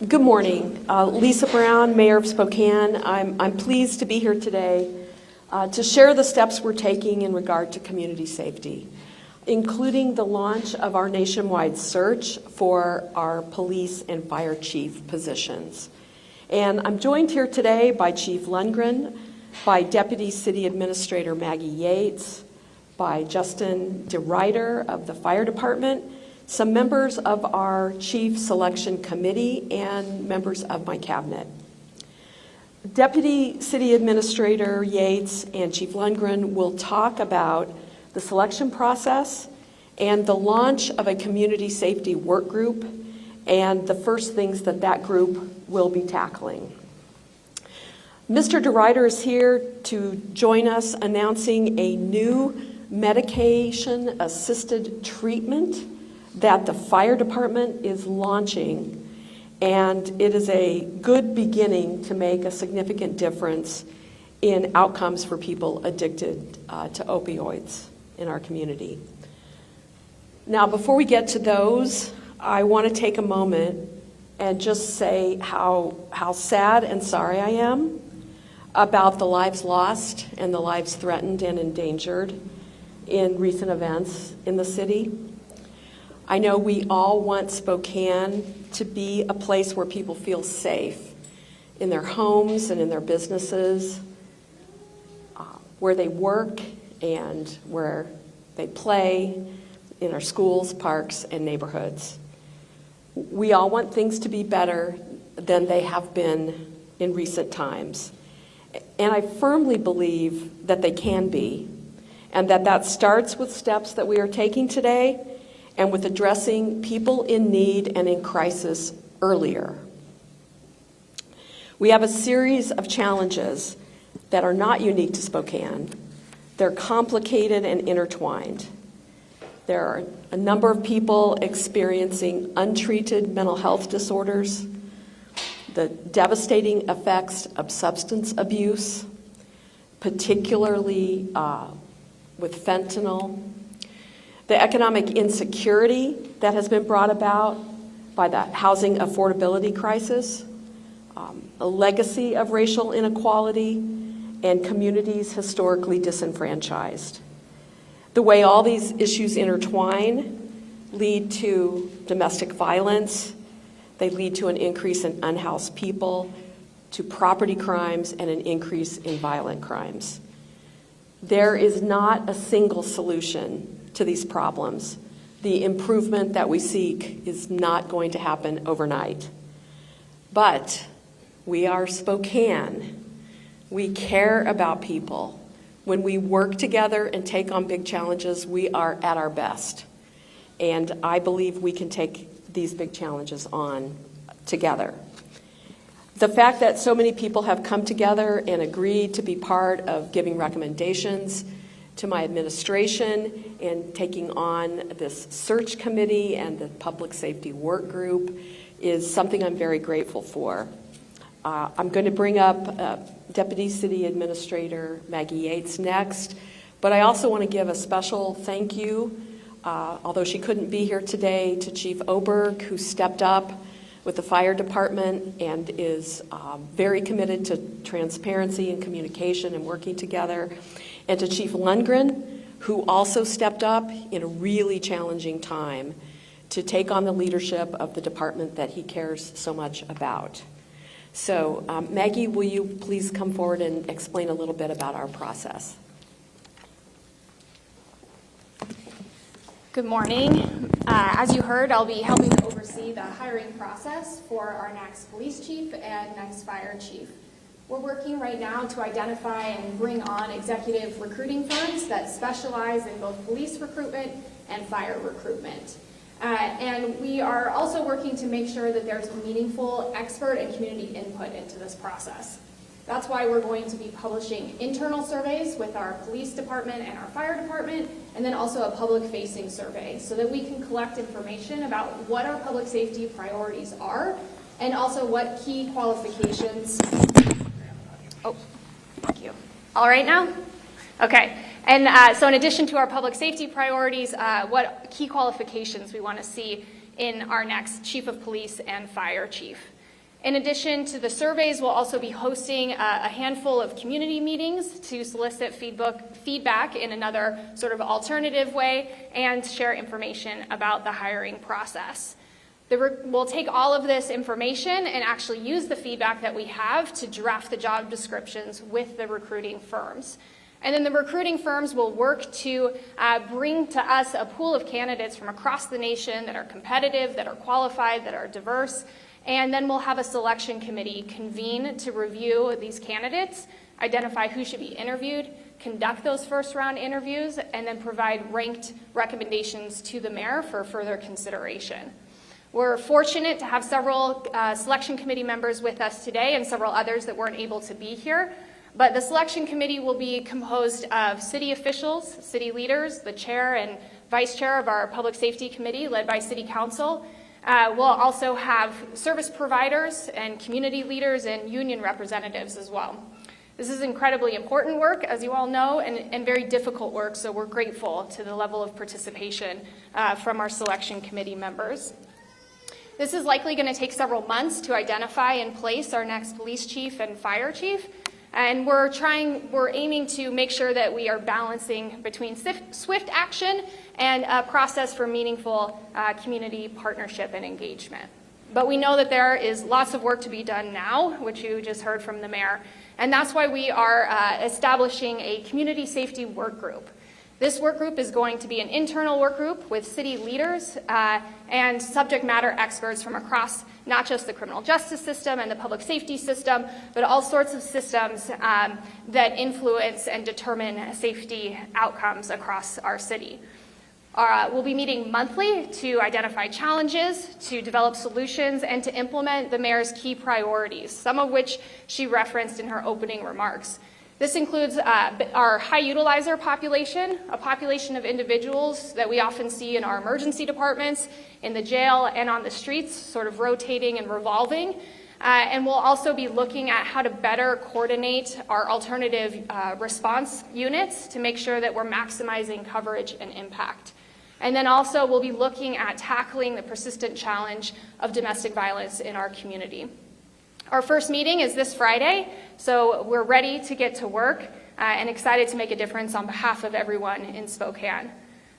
Good morning. Lisa Brown, Mayor of Spokane. I'm pleased to be here today to share the steps we're taking in regard to community safety, including the launch of our nationwide search for our police and fire chief positions. And I'm joined here today by Chief Lundgren, by Deputy City Administrator Maggie Yates, by Justin DeRuyter of the Fire Department, some members of our Chief Selection Committee, and members of my cabinet. Deputy City Administrator Yates and Chief Lundgren will talk about the selection process and the launch of a community safety work group and the first things that group will be tackling. Mr. DeRuyter is here to join us announcing a new medication-assisted treatment that the fire department is launching, and it is a good beginning to make a significant difference in outcomes for people addicted to opioids in our community. Now, before we get to those, I want to take a moment and just say how sad and sorry I am about the lives lost and the lives threatened and endangered in recent events in the city. I know we all want Spokane to be a place where people feel safe in their homes and in their businesses, where they work and where they play, in our schools, parks, and neighborhoods. We all want things to be better than they have been in recent times. And I firmly believe that they can be, and that starts with steps that we are taking today and with addressing people in need and in crisis earlier. We have a series of challenges that are not unique to Spokane. They're complicated and intertwined. There are a number of people experiencing untreated mental health disorders, the devastating effects of substance abuse, particularly with fentanyl, the economic insecurity that has been brought about by the housing affordability crisis, a legacy of racial inequality, and communities historically disenfranchised. The way all these issues intertwine lead to domestic violence. They lead to an increase in unhoused people, to property crimes, and an increase in violent crimes. There is not a single solution to these problems. The improvement that we seek is not going to happen overnight. But we are Spokane. We care about people. When we work together and take on big challenges, we are at our best. And I believe we can take these big challenges on together. The fact that so many people have come together and agreed to be part of giving recommendations to my administration and taking on this search committee and the public safety work group is something I'm very grateful for. I'm going to bring up Deputy City Administrator Maggie Yates next, but I also want to give a special thank you, although she couldn't be here today, to Chief Oberg, who stepped up with the fire department and is very committed to transparency and communication and working together, and to Chief Lundgren, who also stepped up in a really challenging time to take on the leadership of the department that he cares so much about. So, Maggie, will you please come forward and explain a little bit about our process? Good morning. As you heard, I'll be helping to oversee the hiring process for our next police chief and next fire chief. We're working right now to identify and bring on executive recruiting firms that specialize in both police recruitment and fire recruitment. And we are also working to make sure that there's meaningful expert and community input into this process. That's why we're going to be publishing internal surveys with our police department and our fire department, and then also a public-facing survey so that we can collect information about what our public safety priorities are and also what key qualifications. Oh, thank you. All right now? Okay. And so in addition to our public safety priorities, what key qualifications we want to see in our next chief of police and fire chief. In addition to the surveys, we'll also be hosting a handful of community meetings to solicit feedback in another sort of alternative way and share information about the hiring process. We'll take all of this information and actually use the feedback that we have to draft the job descriptions with the recruiting firms. And then the recruiting firms will work to bring to us a pool of candidates from across the nation that are competitive, that are qualified, that are diverse. And then we'll have a selection committee convene to review these candidates, identify who should be interviewed, conduct those first round interviews, and then provide ranked recommendations to the mayor for further consideration. We're fortunate to have several selection committee members with us today and several others that weren't able to be here. But the selection committee will be composed of city officials, city leaders, the chair and vice chair of our public safety committee led by city council. We'll also have service providers and community leaders and union representatives as well. This is incredibly important work, as you all know, and very difficult work, so we're grateful to the level of participation from our selection committee members. This is likely going to take several months to identify and place our next police chief and fire chief. And we're aiming to make sure that we are balancing between swift action and a process for meaningful community partnership and engagement. But we know that there is lots of work to be done now, which you just heard from the mayor. And that's why we are establishing a community safety work group. This work group is going to be an internal work group with city leaders and subject matter experts from across not just the criminal justice system and the public safety system, but all sorts of systems that influence and determine safety outcomes across our city. We'll be meeting monthly to identify challenges, to develop solutions, and to implement the mayor's key priorities, some of which she referenced in her opening remarks. This includes our high utilizer population, a population of individuals that we often see in our emergency departments, in the jail, and on the streets, sort of rotating and revolving. And we'll also be looking at how to better coordinate our alternative response units to make sure that we're maximizing coverage and impact. And then also we'll be looking at tackling the persistent challenge of domestic violence in our community. Our first meeting is this Friday, so we're ready to get to work and excited to make a difference on behalf of everyone in Spokane.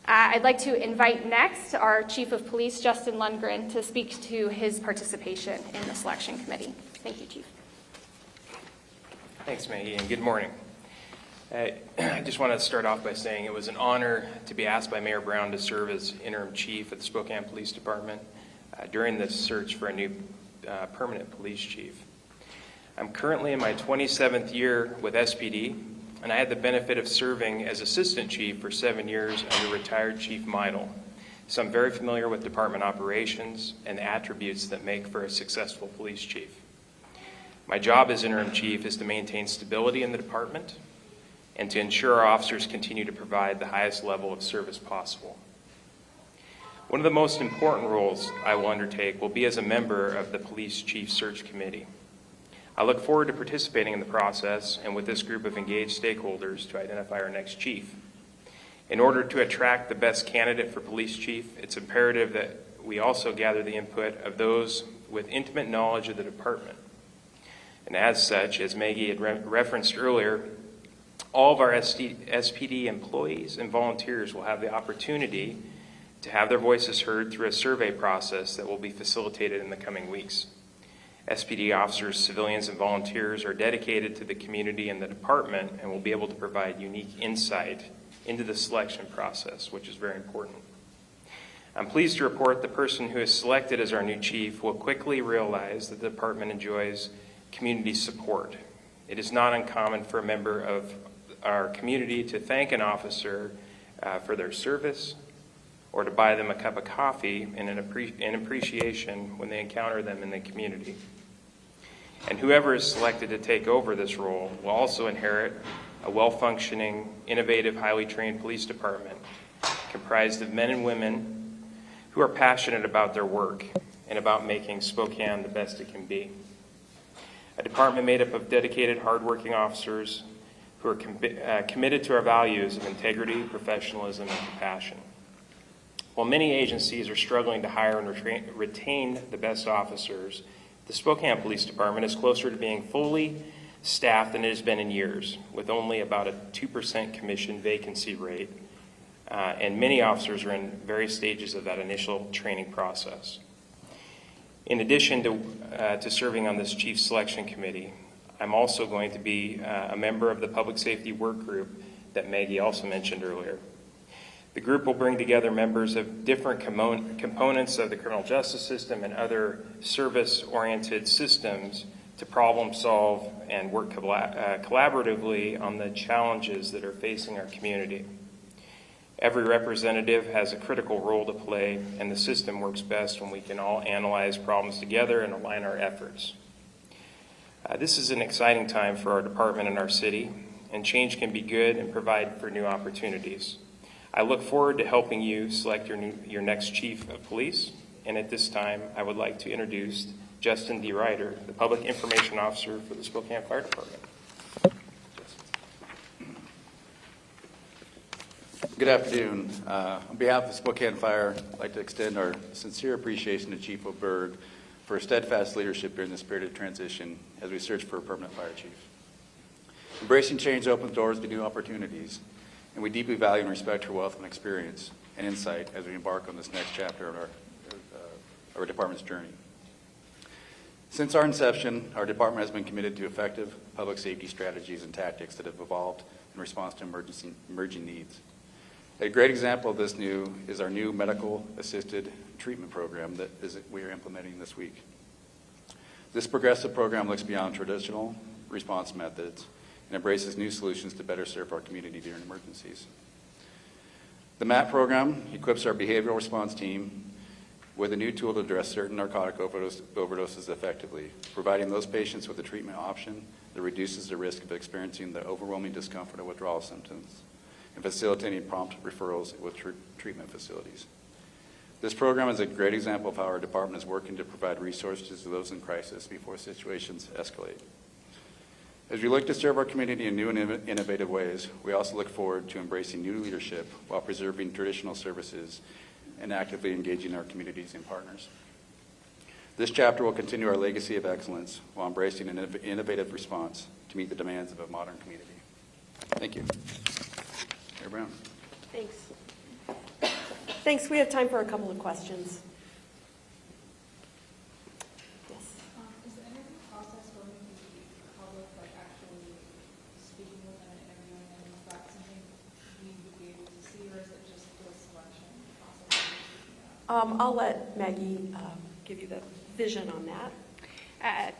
I'd like to invite next our Chief of Police, Justin Lundgren, to speak to his participation in the selection committee. Thank you, Chief. Thanks, Maggie, and good morning. I just want to start off by saying it was an honor to be asked by Mayor Brown to serve as interim chief at the Spokane Police Department during the search for a new permanent police chief. I'm currently in my 27th year with SPD, and I had the benefit of serving as assistant chief for 7 years under retired Chief Meidel. So I'm very familiar with department operations and the attributes that make for a successful police chief. My job as interim chief is to maintain stability in the department and to ensure our officers continue to provide the highest level of service possible. One of the most important roles I will undertake will be as a member of the Police Chief Search Committee. I look forward to participating in the process and with this group of engaged stakeholders to identify our next chief. In order to attract the best candidate for police chief, it's imperative that we also gather the input of those with intimate knowledge of the department. And as such, as Maggie had referenced earlier, all of our SPD employees and volunteers will have the opportunity to have their voices heard through a survey process that will be facilitated in the coming weeks. SPD officers, civilians, and volunteers are dedicated to the community and the department and will be able to provide unique insight into the selection process, which is very important. I'm pleased to report the person who is selected as our new chief will quickly realize that the department enjoys community support. It is not uncommon for a member of our community to thank an officer for their service, or to buy them a cup of coffee in appreciation when they encounter them in the community. And whoever is selected to take over this role will also inherit a well-functioning, innovative, highly trained police department comprised of men and women who are passionate about their work and about making Spokane the best it can be. A department made up of dedicated, hardworking officers who are committed to our values of integrity, professionalism, and compassion. While many agencies are struggling to hire and retain the best officers, The Spokane Police Department is closer to being fully staffed than it has been in years, with only about a 2% commission vacancy rate, and many officers are in various stages of that initial training process. In addition to serving on this Chief Selection Committee, I'm also going to be a member of the Public Safety Work Group that Maggie also mentioned earlier. The group will bring together members of different components of the criminal justice system and other service-oriented systems to problem solve and work collaboratively on the challenges that are facing our community. Every representative has a critical role to play, and the system works best when we can all analyze problems together and align our efforts. This is an exciting time for our department and our city, and change can be good and provide for new opportunities. I look forward to helping you select your next chief of police, and at this time, I would like to introduce Justin D. Ryder, the Public Information Officer for the Spokane Fire Department. Good afternoon. On behalf of Spokane Fire, I'd like to extend our sincere appreciation to Chief O'Berg for steadfast leadership during this period of transition as we search for a permanent fire chief. Embracing change opens doors to new opportunities, and we deeply value and respect her wealth and experience and insight as we embark on this next chapter of our department's journey. Since our inception, our department has been committed to effective public safety strategies and tactics that have evolved in response to emerging needs. A great example of this is our new medical-assisted treatment program that we are implementing this week. This progressive program looks beyond traditional response methods and embraces new solutions to better serve our community during emergencies. The MAP program equips our behavioral response team with a new tool to address certain narcotic overdoses effectively, providing those patients with a treatment option that reduces the risk of experiencing the overwhelming discomfort of withdrawal symptoms and facilitating prompt referrals with treatment facilities. This program is a great example of how our department is working to provide resources to those in crisis before situations escalate. As we look to serve our community in new and innovative ways, we also look forward to embracing new leadership while preserving traditional services and actively engaging our communities and partners. This chapter will continue our legacy of excellence while embracing an innovative response to meet the demands of a modern community. Thank you. Mayor Brown. Thanks. Thanks. We have time for a couple of questions. Yes. Is the interview process going to be public, like actually speaking with them and interviewing them? Is that something we would be able to see, or is it just the selection process? I'll let Maggie give you the vision on that.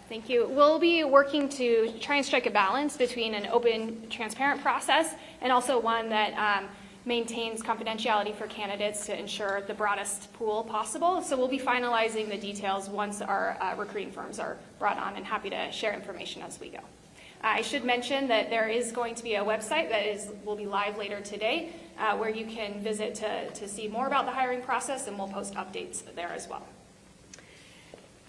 Thank you. We'll be working to try and strike a balance between an open, transparent process and also one that maintains confidentiality for candidates to ensure the broadest pool possible. So we'll be finalizing the details once our recruiting firms are brought on, and happy to share information as we go. I should mention that there is going to be a website that will be live later today where you can visit to see more about the hiring process, and we'll post updates there as well.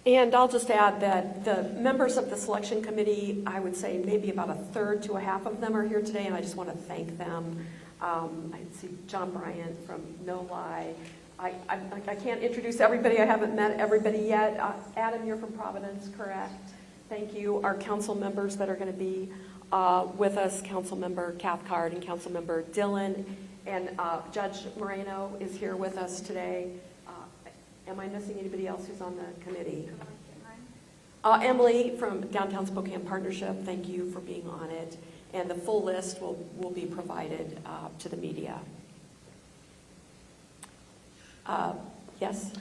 And I'll just add that the members of the selection committee, I would say maybe about a third to a half of them are here today, and I just want to thank them. I see John Bryant from No Lie. I can't introduce everybody. I haven't met everybody yet. Adam, you're from Providence, correct? Thank you. Our council members that are going to be with us, Council Member Cathcart and Council Member Dillon, and Judge Moreno is here with us today. Am I missing anybody else who's on the committee? Emily from Downtown Spokane Partnership, thank you for being on it. And the full list will be provided to the media. Yes?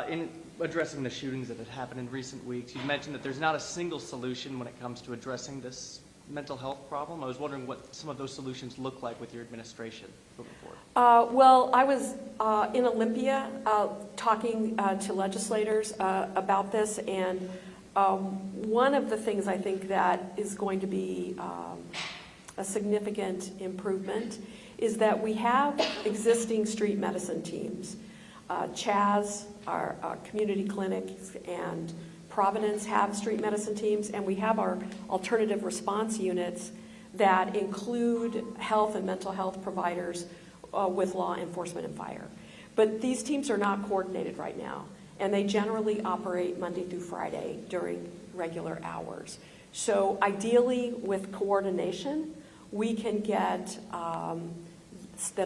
In addressing the shootings that have happened in recent weeks, you've mentioned that there's not a single solution when it comes to addressing this mental health problem. I was wondering what some of those solutions look like with your administration moving forward. Well, I was in Olympia talking to legislators about this, and one of the things I think that is going to be a significant improvement is that we have existing street medicine teams. Chaz, our community clinics, and Providence have street medicine teams, and we have our alternative response units that include health and mental health providers with law enforcement and fire. But these teams are not coordinated right now. and they generally operate Monday through Friday during regular hours. So ideally, with coordination, we can get them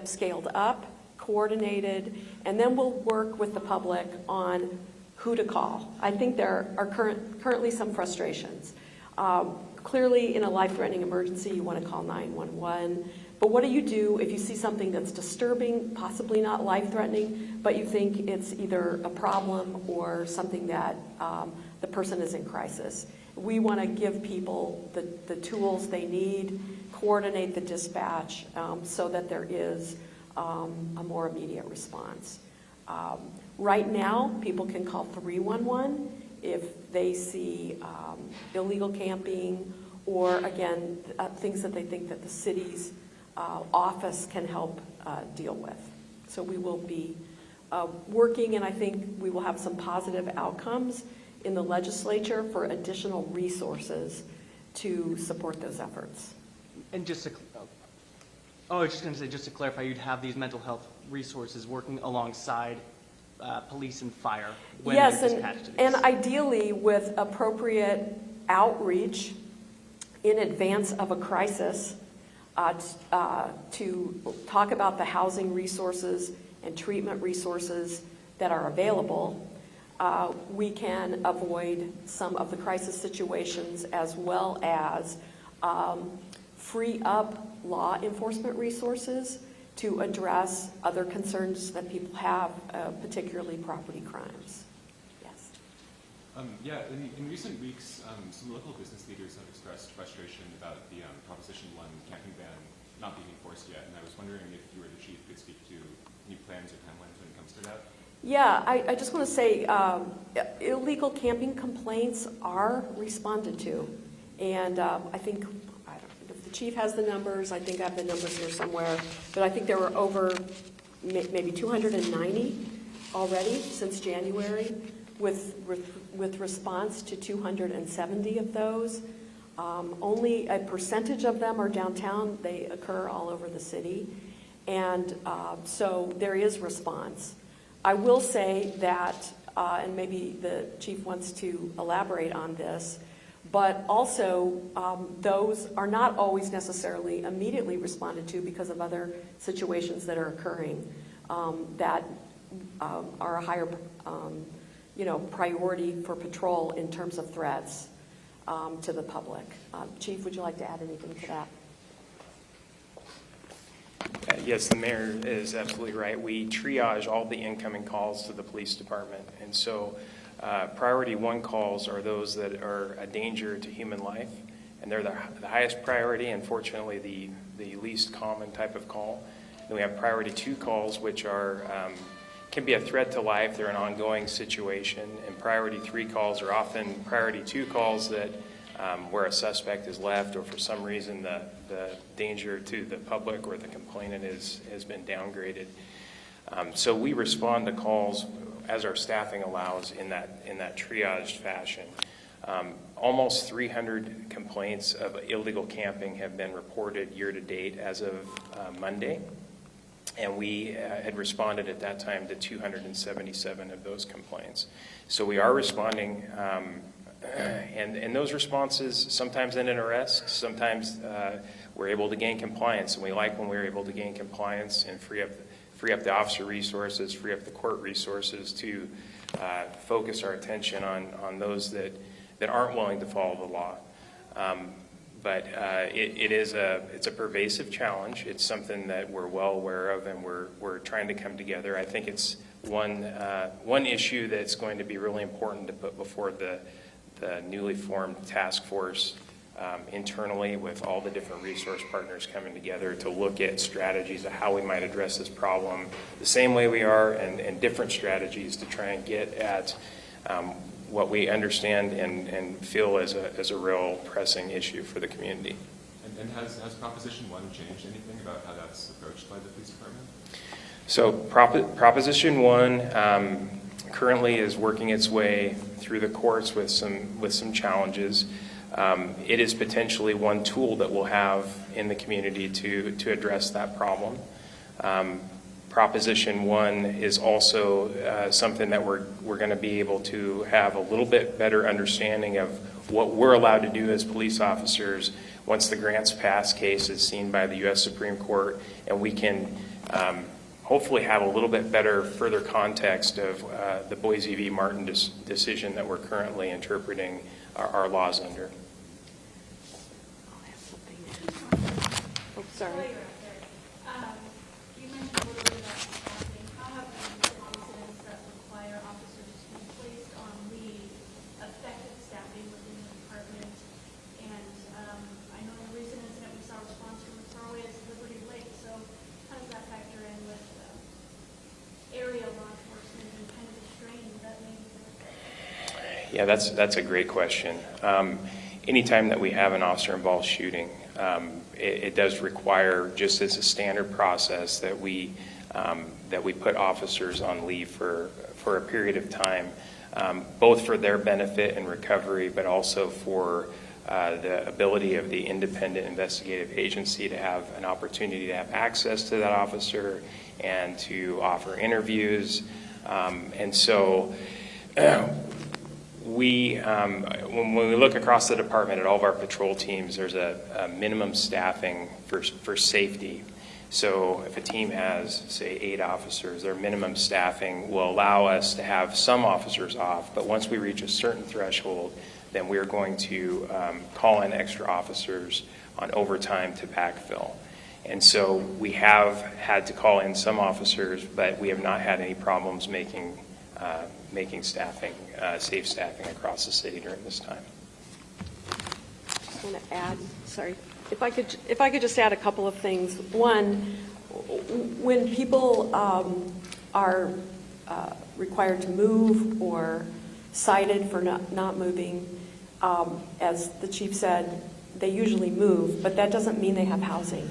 scaled up, coordinated, and then we'll work with the public on who to call. I think there are currently some frustrations. Clearly, in a life-threatening emergency, you want to call 911. But what do you do if you see something that's disturbing, possibly not life-threatening, but you think it's either a problem or something that the person is in crisis? We want to give people the tools they need, coordinate the dispatch so that there is a more immediate response. Right now, people can call 311 if they see illegal camping or, again, things that they think that the city's office can help deal with. So we will be working, and I think we will have some positive outcomes in the legislature for additional resources to support those efforts. And just to, I was just going to say, just to clarify, you'd have these mental health resources working alongside police and fire when Yes, they're dispatched to these. and ideally with appropriate outreach in advance of a crisis to talk about the housing resources and treatment resources that are available. We can avoid some of the crisis situations as well as free up law enforcement resources to address other concerns that people have, particularly property crimes. Yes. Yeah, in recent weeks, some local business leaders have expressed frustration about the Proposition 1 camping ban not being enforced yet, and I was wondering if you or the chief could speak to any plans or timelines when it comes to that. Yeah, I just want to say illegal camping complaints are responded to. And I think, I don't know if the chief has the numbers, I think I have the numbers here somewhere, but I think there were over maybe 290 already since January with response to 270 of those. Only a percentage of them are downtown. They occur all over the city. And so there is response. I will say that, and maybe the chief wants to elaborate on this, but also those are not always necessarily immediately responded to because of other situations that are occurring that are a higher priority for patrol in terms of threats to the public. Chief, would you like to add anything to that? Yes, the mayor is absolutely right. We triage all the incoming calls to the police department. And so priority 1 calls are those that are a danger to human life. And they're the highest priority, unfortunately, the least common type of call. Then we have priority 2 calls, which are can be a threat to life. They're an ongoing situation. And priority 3 calls are often priority 2 calls that where a suspect is left or for some reason the danger to the public or the complainant has been downgraded. So we respond to calls as our staffing allows in that triaged fashion. Almost 300 complaints of illegal camping have been reported year to date as of Monday. And we had responded at that time to 277 of those complaints. So we are responding, and those responses sometimes end in arrests, sometimes we're able to gain compliance, and we like when we're able to gain compliance and free up the officer resources, free up the court resources to focus our attention on those that aren't willing to follow the law. But it's a pervasive challenge. It's something that we're well aware of, and we're trying to come together. I think it's one issue that's going to be really important to put before the newly formed task force internally, with all the different resource partners coming together to look at strategies of how we might address this problem the same way we are, and different strategies to try and get at what we understand and feel as a real pressing issue for the community. And has Proposition 1 changed anything about how that's approached by the police department? So Proposition 1 currently is working its way through the courts with some challenges. It is potentially one tool that we'll have in the community to address that problem. Proposition 1 is also something that we're going to be able to have a little bit better understanding of what we're allowed to do as police officers once the grants pass case is seen by the U.S. Supreme Court, and we can hopefully have a little bit better further context of the Boise v. Martin decision that we're currently interpreting our laws under. I'll have something. Oh, sorry. You mentioned a little bit about staffing. How have incidents that require officers to be placed on leave affected staffing within the department? And I know in a recent incident we saw a response from as far away as Liberty Lake. So how does that factor in with area law enforcement and kind of the strain that may be there? Yeah, that's a great question. Anytime that we have an officer-involved shooting, it does require, just as a standard process, that we put officers on leave for a period of time, both for their benefit and recovery, but also for the ability of the independent investigative agency to have an opportunity to have access to that officer and to offer interviews. And so when we look across the department at all of our patrol teams, there's a minimum staffing for safety. So if a team has, say, 8 officers, their minimum staffing will allow us to have some officers off, but once we reach a certain threshold, then we're going to call in extra officers on overtime to backfill. And so we have had to call in some officers, but we have not had any problems making staffing, safe staffing across the city during this time. I want to add, sorry, if I could just add a couple of things. One, when people are required to move or cited for not moving, as the chief said, they usually move, but that doesn't mean they have housing.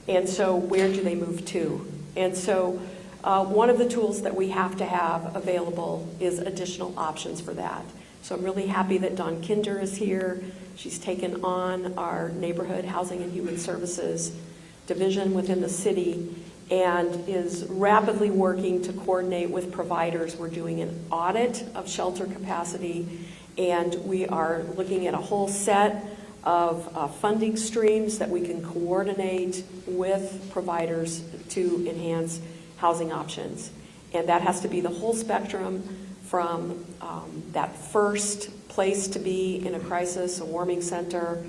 And so where do they move to? And so one of the tools that we have to have available is additional options for that. So I'm really happy that Dawn Kinder is here. She's taken on our Neighborhood Housing and Human Services division within the city and is rapidly working to coordinate with providers. We're doing an audit of shelter capacity, and we are looking at a whole set of funding streams that we can coordinate with providers to enhance housing options. And that has to be the whole spectrum from that first place to be in a crisis, a warming center,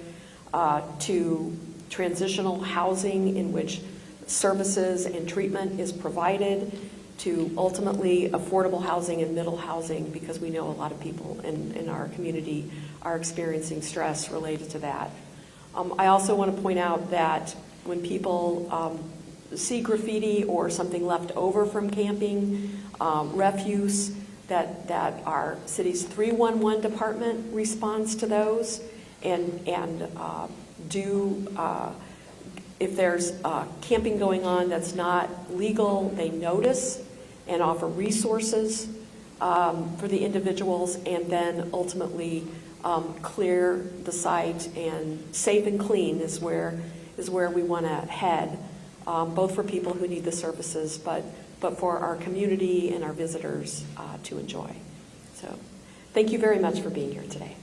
to transitional housing in which services and treatment is provided, to ultimately affordable housing and middle housing, because we know a lot of people in our community are experiencing stress related to that. I also want to point out that when people see graffiti or something left over from camping, refuse, that our city's 311 department responds to those and if there's camping going on that's not legal, they notice and offer resources for the individuals, and then ultimately clear the site, and safe and clean is where we want to head, both for people who need the services, but for our community and our visitors to enjoy. So thank you very much for being here today.